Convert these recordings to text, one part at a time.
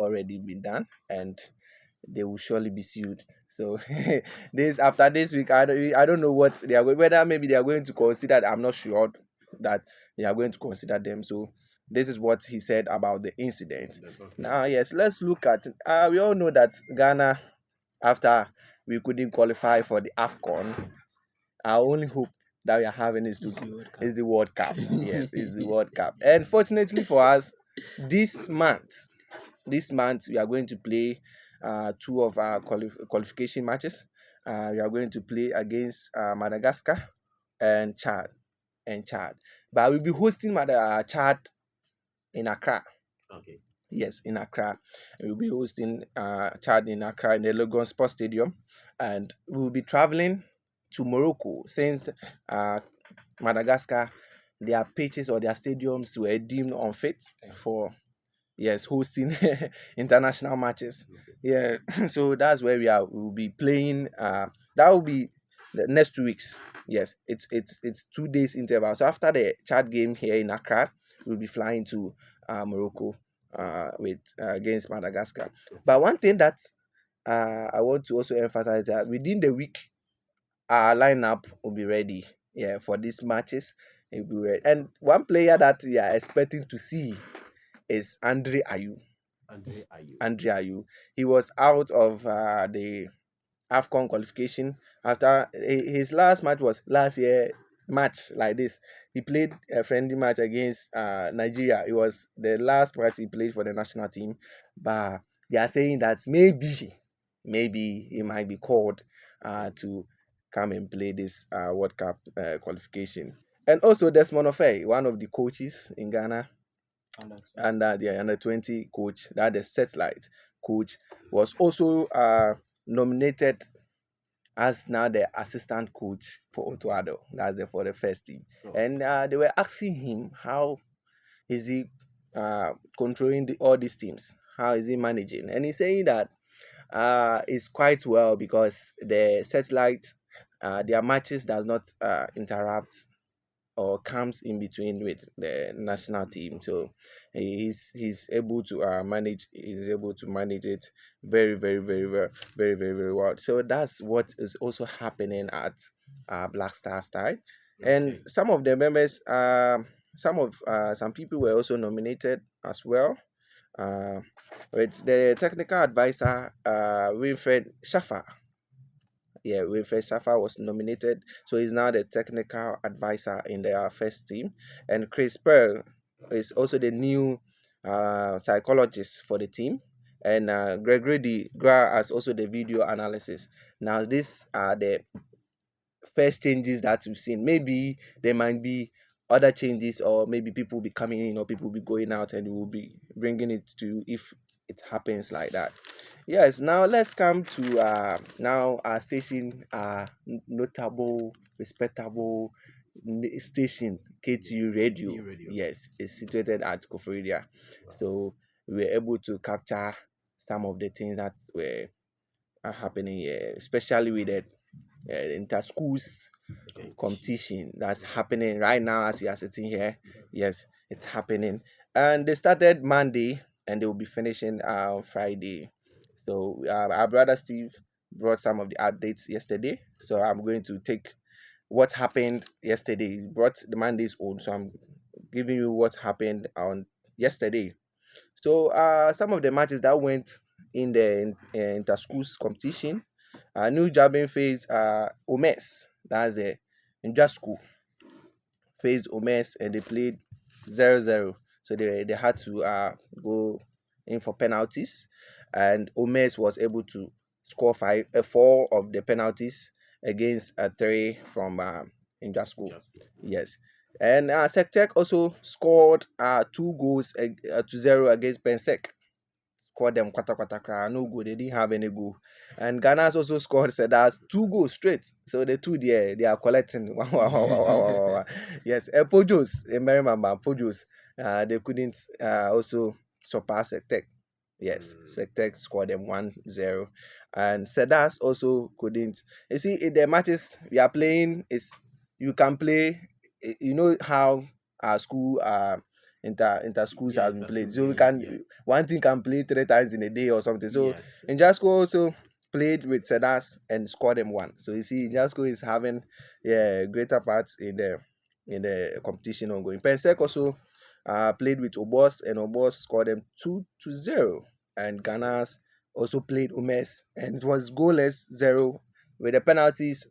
already been done, and they will surely be sued. So this after this week, I don't know what they are going, whether maybe they are going to consider. I'm not sure that they are going to consider them. So this is what he said about the incident. Now, yes, let's look at. We all know that Ghana, after we couldn't qualify for the AFCON, our only hope that we are having is is the World Cup. Yes, it's the World Cup. And fortunately for us, this month, we are going to play two of our qualification matches. We are going to play against Madagascar and Chad But we'll be hosting Chad in Accra. Okay. Yes, in Accra. We'll be hosting Chad in Accra in the Lagos Sports Stadium, and we'll be traveling to Morocco since uh, Madagascar, their pitches or their stadiums were deemed unfit for hosting international matches. Yeah, so that's where we are. We'll be playing. That will be the next 2 weeks. Yes, it's 2 days interval. So after the Chad game here in Accra, we'll be flying to Morocco with against Madagascar. But one thing that I want to also emphasize that within the week, our lineup will be ready. Yeah, for these matches, it will be ready. And one player that we are expecting to see is Andre Ayew. Andre Ayew. Andre Ayew. He was out of the AFCON qualification after his last match was last year match like this. He played a friendly match against Nigeria. It was the last match he played for the national team. But they are saying that maybe he might be called to come and play this World Cup qualification. And also Desmond Ofei, one of the coaches in Ghana, under the under 20 coach, that the satellite coach, was also nominated as now the assistant coach for Otoado. That's for the first team. And they were asking him how is he controlling all these teams? How is he managing? And he's saying that it's quite well because the satellite, their matches does not interrupt or comes in between with the national team. So he's able to manage. He's able to manage it very well, very well. So that's what is also happening at Black Star Style. And Okay. some of the members, some people were also nominated as well. Uh, with the technical advisor, Wilfred Schaffer. Yeah, Wilfred Schaffer was nominated, so he's now the technical advisor in their first team. And Chris Pearl is also the new psychologist for the team. And Gregory D. Gra as also the video analysis. Now, these are the first changes that we've seen. Maybe there might be other changes, or maybe people will be coming in, or people will be going out, and we'll be bringing it to you if it happens like that. Yes, now let's come to now our station, notable, respectable station, KTU Radio. KTU Radio. Yes, it's situated at Koforidua. So we were able to capture some of the things that were happening here, especially with the inter schools Okay. competition that's happening right now as we are sitting here. Yes, it's happening. And they started Monday and they will be finishing on Friday. So our brother Steve brought some of the updates yesterday. So I'm going to take what happened yesterday. He brought the Monday's own. So I'm giving you what happened on yesterday. So some of the matches that went in the inter schools competition, New Jabin faced Omes. That's the Ninja School faced Omes and they played 0-0. So they had to go in for penalties, and Omes was able to score four of the penalties against three from Ninja School. Yes. And Sectec also scored 2 goals to 0 against Pensec. Scored them kwata kra, no goal. They didn't have any goal. And Ghana has also scored Sedas 2 goals straight. So the two there, they are collecting. Wow, wow, wow, wow, wow, wow, wow. Yes, Pojos, Merimamba, Pojos, they couldn't also surpass Sectec. Yes, Sectec scored them 1-0. And Sedas also couldn't. You see, in the matches we are playing, is you can play, you know how our school inter schools Yeah, has it's been a played. school So we games. Yeah. can one team can play 3 times in a day or something. So Yes. Injasco also played with Sedas and scored them one. So you see, Injasco is having greater parts in the competition ongoing. Pensec also played with Obos and Obos scored them 2-0. And Ghana's also played Umes and it was goalless 0 with the penalties.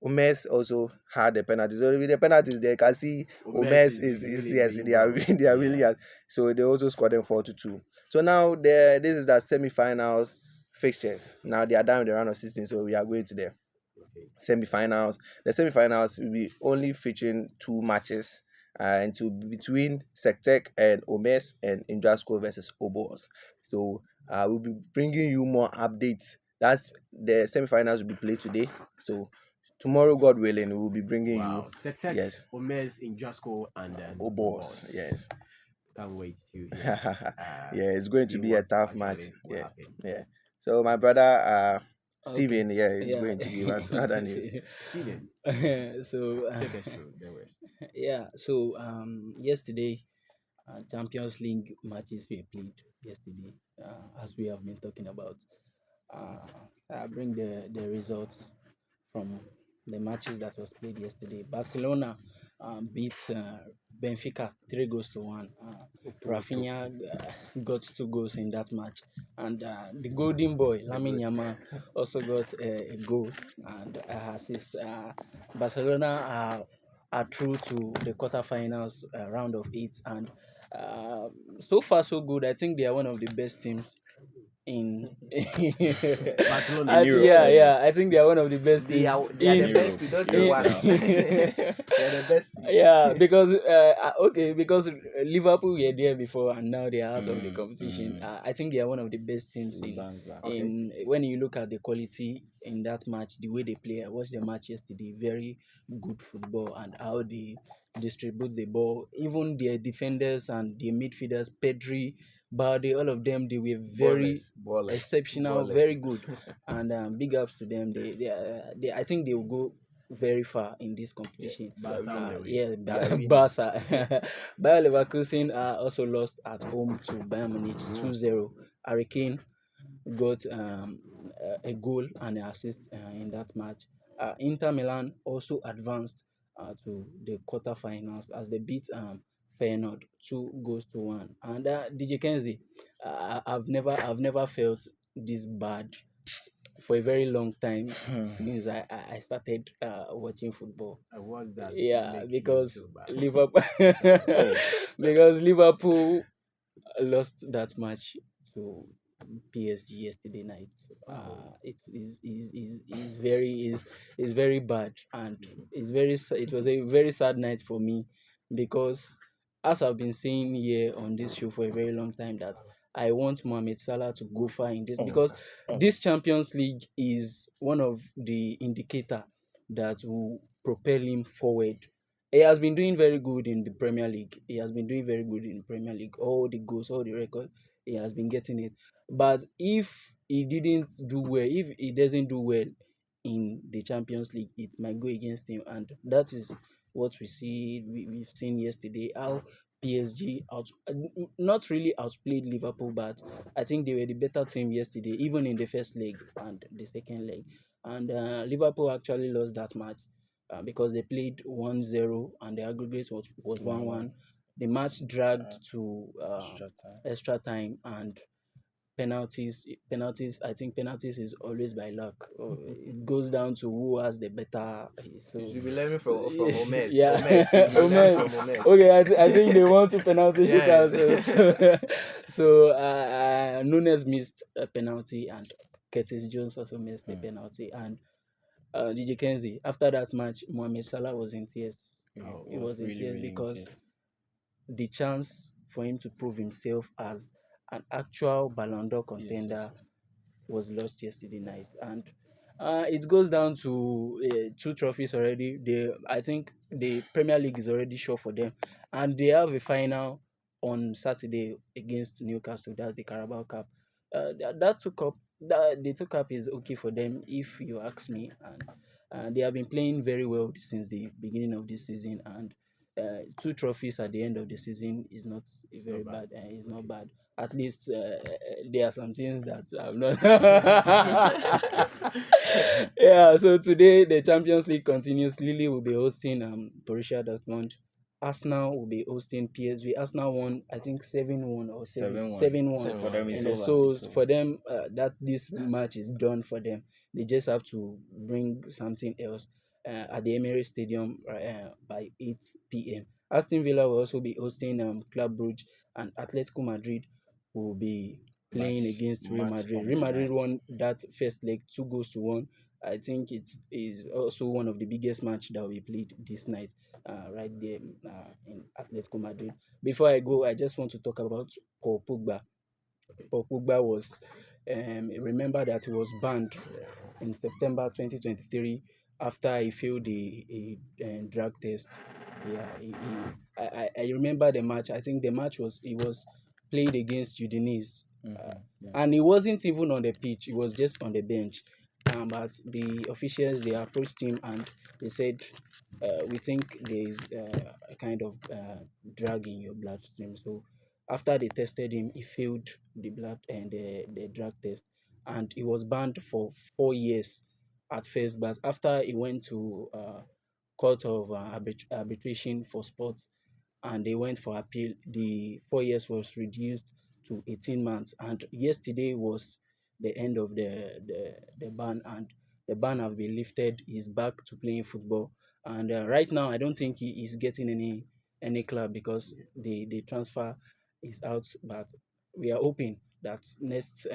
Umes also had the penalties. So with the penalties, they can see Omes Umes is is really yes, doing they are well. they are really Yeah. so they also scored them 4-2. So now this is the semi-finals fixtures. Now they are done with the round of 16, so we are going to the Okay. semi-finals. The semi-finals will be only featuring two matches, and to between Sectec and Omes and Indrasco versus Obos. So we'll be bringing you more updates. That's the semi-finals will be played today. So tomorrow, God willing, we'll be bringing you Wow. Setek, yes Omes, Injasco, and then Obos. Obos. Yes. Can't wait to hear Yeah, uh it's going to see be a what tough match. actually will Yeah, happen. yeah. So my brother Okay. Steven, yeah, is Yeah. going to give us other news. Steven, so take us through the rest. yeah. So yesterday, Champions League matches were played yesterday, as we have been talking about. Uh, I bring the results from the matches that was played yesterday. Barcelona beat Benfica 3 goals to 1. Rafinha got 2 goals in that match, and the Golden Boy The Lamine good. Yamal also got a goal and assist. Barcelona are through to the quarterfinals round of eight, and uh, so far so good. I think they are one of the best teams in Barcelona. In Europe, yeah, Hey, I think they are one of the best teams they are in the in best. Europe, You don't say Europe in one. now. They are the best. yeah, because okay, because Liverpool were there before and now they are out of the competition. I think they are one of the best teams We'll bounce back. Okay. in when you look at the quality in that match, the way they play. I watched the match yesterday. Very good football and how they distribute the ball. Even their defenders and their midfielders, Pedri, Balde, all of them, they were very Ballers, ballers, exceptional, ballers. very good, and big ups to them. They I think they will go very far in this Yeah, competition. we are Barca on winning. the way. Yeah, We are winning. Barca. Bayer Leverkusen also lost at home to Bayern Munich 2-0. Harry Kane got a goal and an assist in that match. Inter Milan also advanced to the quarterfinals as they beat Feyenoord 2 goals to 1. And DJ Kenzie, I've never felt this bad for a very long time since I started watching football. What that Yeah, make you because feel bad? Liverpool Oh, because Liverpool lost that match to PSG yesterday night. Oh, It is very bad, and it was a very sad night for me because as I've been saying here on this show for a very long time that I want Mohamed Salah to go far in this oh, because oh. this Champions League is one of the indicator that will propel him forward. He has been doing very good in the Premier League. He has been doing very good in the Premier League. All the goals, all the record, he has been getting it. But if he didn't do well, if he doesn't do well in the Champions League, it might go against him. And that is what we've seen yesterday. How PSG not really outplayed Liverpool, but I think they were the better team yesterday, even in the first leg and the second leg. And Liverpool actually lost that match because they played 1-0 and the aggregate was 1-1. 1-1. The match Uh, dragged to extra time. extra time and penalties. I think penalties is always by luck. It goes down to who has the better. You So should be learning from Omes. yeah, Omes, you should learn Omes. from Omes. Okay, I think they want to penalty Yes. shooters. So Nunes missed a penalty and Curtis Jones also missed a penalty. And DJ Kenzie, after that match, Mohamed Salah was in tears. He oh, He was was in really, tears really because intense. the chance for him to prove himself as an actual Ballon d'Or Yes, yes, contender yes. was lost yesterday night. And it goes down to two trophies already. I think the Premier League is already sure for them, and they have a final on Saturday against Newcastle. That's the Carabao Cup. That took up that the took up is okay for them if you ask me, and they have been playing very well since the beginning of this season, and two trophies at the end of the season is not a very Not bad. bad. It's not bad. At least there are some things that I'm not. Yeah. So today the Champions League continues. Lille will be hosting Borussia Dortmund. Arsenal will be hosting PSV. Arsenal won, I think 7-1 or 7-1. 7-1. So for them, it's And over. so It's over. for them, that this match is done for them. They just have to bring something else at the Emirates Stadium by 8 p.m. Aston Villa will also be hosting Club Brugge, and Atletico Madrid will be playing against Real Match Madrid. on Real the Madrid night. won that first leg 2-1. I think it is also one of the biggest match that will be played this night, right there in Atletico Madrid. Before I go, I just want to talk about Paul Pogba. Paul Pogba was, remember that he was banned in September 2023 after he failed a drug test. Yeah, I remember the match. I think the match was it was played against Udinese, Yeah. and he wasn't even on the pitch. He was just on the bench. But the officials they approached him and they said, "We think there is a kind of drug in your bloodstream." So after they tested him, he failed the blood and the drug test, and he was banned for 4 years at first. But after he went to court of arbitration for sports, and they went for appeal, the 4 years was reduced to 18 months. And yesterday was the end of the ban, and the ban have been lifted. He's back to playing football, and right now I don't think he is getting any club because the transfer is out. But we are hoping that next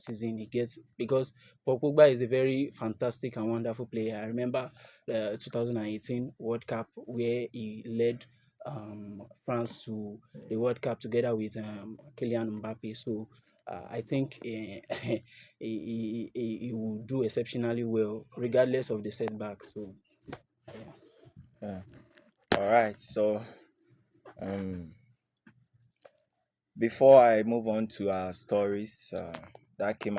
season he gets, because Paul Pogba is a very fantastic and wonderful player. I remember the 2018 World Cup where he led France to the World Cup together with Kylian Mbappe. So I think he will do exceptionally well regardless of the setback. So yeah. Yeah. All right. So um, before I move on to our stories that came